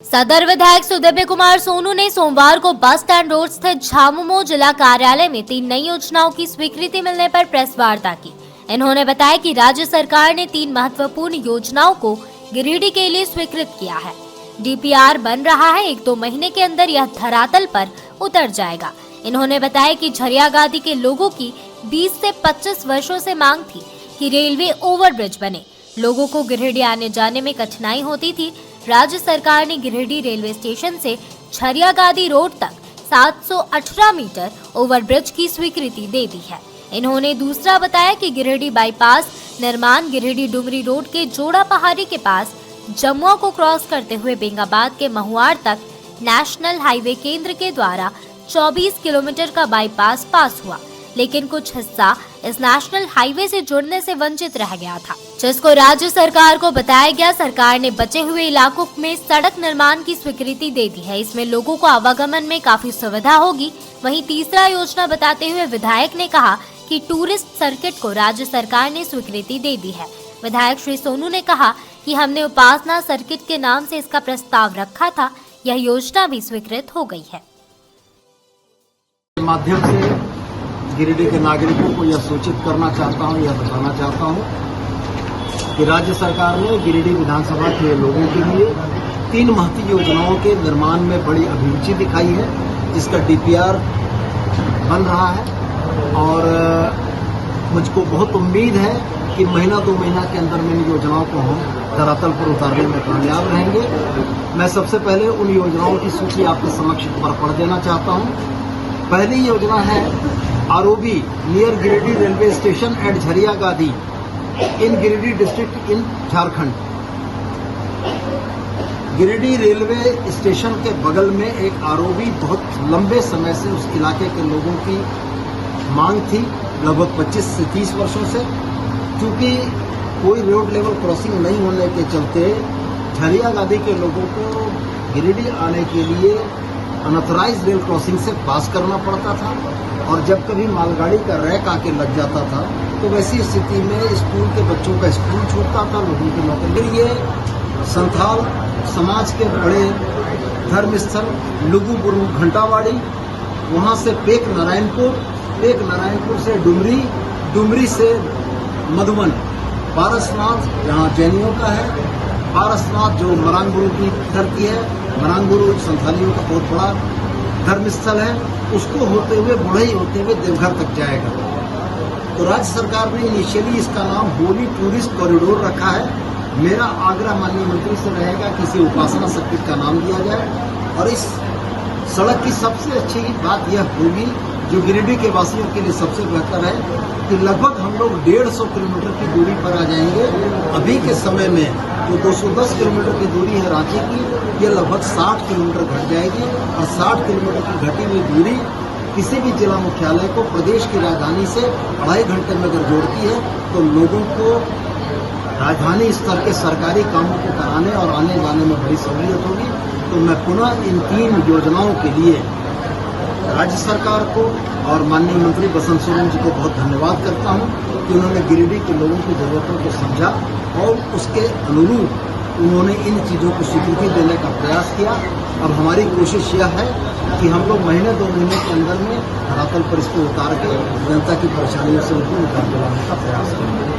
सदर विधायक सुदिव्य कुमार सोनू ने सोमवार को बस स्टैंड रोड स्थित झामुमो जिला कार्यालय में 3 नई योजनाओं की स्वीकृति मिलने पर प्रेस वार्ता की। इन्होंने बताया कि राज्य सरकार ने 3 महत्वपूर्ण योजनाओं को गिरिडीह के लिए स्वीकृत किया है। डीपीआर बन रहा है, 1-2 महीने के अंदर यह धरातल पर उतर जाएगा। इन्होंने बताया कि झरियागादी के लोगों की 20 से 25 वर्षों से मांग थी कि रेलवे ओवरब्रिज बने। लोगों को गिरिडीह आने जाने में कठिनाई होती थी। राज्य सरकार ने गिरिडीह रेलवे स्टेशन से झरियागादी रोड तक 718 मीटर ओवरब्रिज की स्वीकृति दे दी है। इन्होंने दूसरा बताया कि गिरिडीह बाईपास निर्माण गिरिडीह डुमरी रोड के जोड़ा पहाड़ी के पास जमुआ को क्रॉस करते हुए बेंगाबाद के महुआर तक नेशनल हाईवे केंद्र के द्वारा 24 किलोमीटर का बाईपास पास हुआ, लेकिन कुछ हिस्सा इस नेशनल हाईवे से जुड़ने से वंचित रह गया था, जिसको राज्य सरकार को बताया गया। सरकार ने बचे हुए इलाकों में सड़क निर्माण की स्वीकृति दे दी है। इसमें लोगों को आवागमन में काफी सुविधा होगी। वहीं तीसरा योजना बताते हुए विधायक ने कहा कि टूरिस्ट सर्किट को राज्य सरकार ने स्वीकृति दे दी है। विधायक श्री सोनू ने कहा कि हमने उपासना सर्किट के नाम से इसका प्रस्ताव रखा था, यह योजना भी स्वीकृत हो गई है। माध्यम से गिरिडीह के नागरिकों को यह सूचित करना चाहता हूं, यह बताना चाहता हूं कि राज्य सरकार ने गिरिडीह विधानसभा के लोगों के लिए 3 महती योजनाओं के निर्माण में बड़ी अभिरुचि दिखाई है, जिसका डीपीआर बन रहा है और मुझको बहुत उम्मीद है कि महीना 2 महीना के अंदर में इन योजनाओं को हम धरातल पर उतारने में कामयाब रहेंगे। मैं सबसे पहले उन योजनाओं की सूची आपके समक्ष पढ़ देना चाहता हूं। पहली योजना है ROB near Giridih railway station at Jhariyagadi in Giridih district in Jharkhand. Giridih railway station के बगल में एक आरओबी बहुत लंबे समय से उस इलाके के लोगों की मांग थी, लगभग 25 से 30 वर्षों से। क्योंकि कोई रोड लेवल क्रॉसिंग नहीं होने के चलते झरियागादी के लोगों को गिरिडीह आने के लिए अनऑथराइज्ड रेल क्रॉसिंग से पास करना पड़ता था, और जब कभी मालगाड़ी का रैक आके लग जाता था तो वैसी स्थिति में स्कूल के बच्चों का स्कूल छूटता था, लोगों की नौकरी। ये संथाल समाज के बड़े धर्मस्थल लुगुबुरु घंटावाड़ी, वहां से पेक नारायणपुर से डुमरी, डुमरी से मधुबन, पारसनाथ जहाँ जैनियों का है, पारसनाथ जो मरांगुरु की धरती है, मरांगुरु संथालियों का बहुत बड़ा धर्मस्थल है, उसको होते हुए बुढ़ई होते हुए देवघर तक जाएगा। तो राज्य सरकार ने इनिशियली इसका नाम होली टूरिस्ट कॉरिडोर रखा है। मेरा आग्रह माननीय मंत्री से रहेगा कि इसे उपासना सर्किट का नाम दिया जाए। और इस सड़क की सबसे अच्छी बात यह होगी, जो गिरिडीह के वासियों के लिए सबसे बेहतर है, कि लगभग हम लोग 150 किलोमीटर की दूरी पर आ जाएंगे। अभी के समय में जो 210 किलोमीटर की दूरी है रांची की, ये लगभग 60 किलोमीटर घट जाएगी। और 60 किलोमीटर की घटी हुई दूरी किसी भी जिला मुख्यालय को प्रदेश की राजधानी से 2.5 घंटे में अगर जोड़ती है तो लोगों को राजधानी स्तर के सरकारी कामों को कराने और आने जाने में बड़ी सहूलियत होगी। तो मैं पुनः इन 3 योजनाओं के लिए राज्य सरकार को और माननीय मंत्री बसंत सोरेन जी को बहुत धन्यवाद करता हूं कि उन्होंने गिरिडीह के लोगों की जरूरतों को समझा और उसके अनुरूप उन्होंने इन चीज़ों को स्वीकृति देने का प्रयास किया। अब हमारी कोशिश यह है कि हम लोग महीने 2 महीने के अंदर में धरातल पर इसको उतार के जनता की परेशानियों से उनको निकाल दिलाने का प्रयास करेंगे।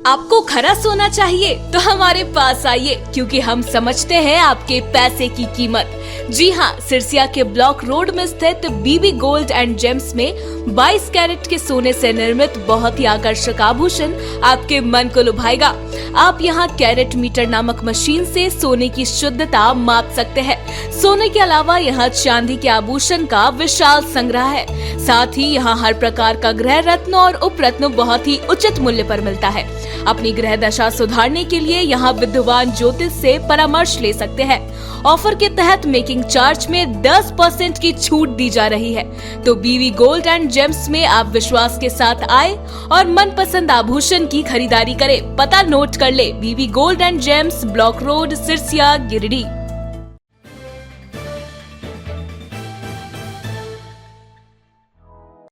आपको खरा सोना चाहिए तो हमारे पास आइए, क्योंकि हम समझते हैं आपके पैसे की कीमत। जी हाँ, सिरसिया के ब्लॉक रोड में स्थित बीबी गोल्ड एंड जेम्स में 22 कैरेट के सोने से निर्मित बहुत ही आकर्षक आभूषण आपके मन को लुभाएगा। आप यहाँ कैरेट मीटर नामक मशीन से सोने की शुद्धता माप सकते हैं। सोने के अलावा यहाँ चांदी के आभूषण का विशाल संग्रह है। साथ ही यहाँ हर प्रकार का गृह रत्न और उपरत्न बहुत ही उचित मूल्य पर मिलता है। अपनी ग्रह दशा सुधारने के लिए यहाँ विद्वान ज्योतिष से परामर्श ले सकते हैं। ऑफर के तहत मेकिंग चार्ज में 10% की छूट दी जा रही है। तो बीवी गोल्ड एंड जेम्स में आप विश्वास के साथ आए और मनपसंद आभूषण की खरीदारी करें। पता नोट कर ले, BV gold and gems, block road, Sirsia, Giridih.